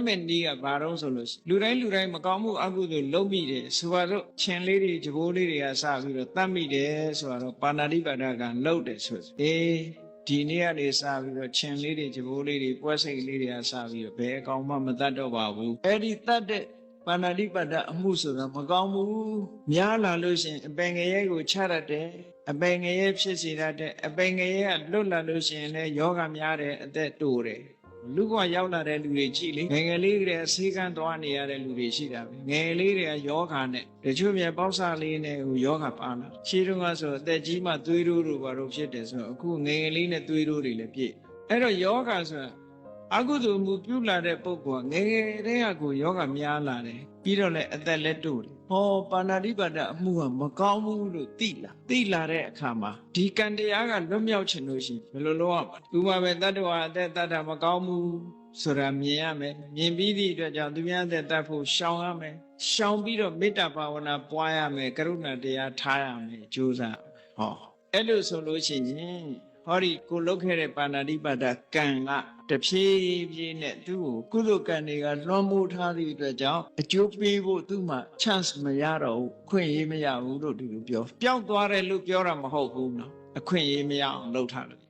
မဲ့နီးကဘာတော့ဆိုလို့လူတိုင်းမကောင်းမှုအကုသိုလ်လုပ်မိတယ်ဆိုတော့ချင်းလေးတွေကြိုးလေးတွေကစပြီးတော့တတ်မိတယ်ဆိုတော့ပါဏာတိပါဒကလှုပ်တယ်ဆိုဒီနေ့ကနေစပြီးတော့ချင်းလေးတွေကြိုးလေးတွေပွဲစိတ်လေးတွေကစပြီးတော့ဘယ်အကောင်မှမတတ်တော့ပါဘူးအဲ့ဒီတတ်တဲ့ပါဏာတိပါဒအမှုဆိုတာမကောင်းဘူးများလာလို့ရှိရင်အပင်ငရဲကိုချရတဲ့ အပင်ငရဲဖြစ်စေတဲ့အပင်ငရဲကလွတ်လာလို့ရှိရင်လည်းယောဂများတယ်အသက်တိုးတယ်လူကရောက်လာတဲ့လူတွေကြည့်လေငယ်ငယ်လေးတွေဆေးကန်းသွားနေရတဲ့လူတွေရှိတာပဲငယ်လေးတွေကယောဂနဲ့တချို့မြပေါက်စားလေးနဲ့ဟိုယောဂပါလာရှင်းတော့ကဆိုအသက်ကြီးမှသွေးတိုးတို့ဘာလို့ဖြစ်တယ်ဆိုတော့အခုငယ်ငယ်လေးနဲ့သွေးတိုးတွေလည်းပြည့်အဲ့တော့ယောဂဆိုတာအကုသိုလ်မှုပြုလာတဲ့ပုဂ္ဂိုလ်ကငယ်ငယ်တည်းကကိုယောဂများလာတယ်ပြီးတော့လည်းအသက်လည်းတိုးတယ်ဟောပါဏာတိပါဒအမှုကမကောင်းဘူးလို့သိလာတဲ့အခါမှာဒီကံတရားကလွတ်မြောက်ချင်လို့ရှိရင်ဘယ်လိုလုပ်ရမလဲသူမှပဲတတ္တဝါအသက်တတ်တာမကောင်းဘူးဆိုတာမြင်ရမယ်မြင်ပြီးသည့်အတွက်ကြောင့်သူများအသက်တတ်ဖို့ရှောင်ရမယ်ရှောင်ပြီးတော့မေတ္တာဘာဝနာပွားရမယ်ကရုဏာတရားထားရမယ်ကြိုးစားဟောအဲ့လိုဆိုလို့ရှိရင်ဟောဒီကိုလုတ်ခဲ့တဲ့ပါဏာတိပါဒကံကတဖြည်းဖြည်းနဲ့သူ့ကိုကုသိုလ်ကံတွေကလွှမ်းမိုးထားသည့်အတွက်ကြောင့်အကျိုးပေးဖို့သူ့မှာ chance မရတော့ဘူးခွင့်ရေးမရဘူးလို့ဒီလိုပြောပျောက်သွားတယ်လို့ပြောတာမဟုတ်ဘူးနော်အခွင့်ရေးမရအောင်လုပ်ထားတယ်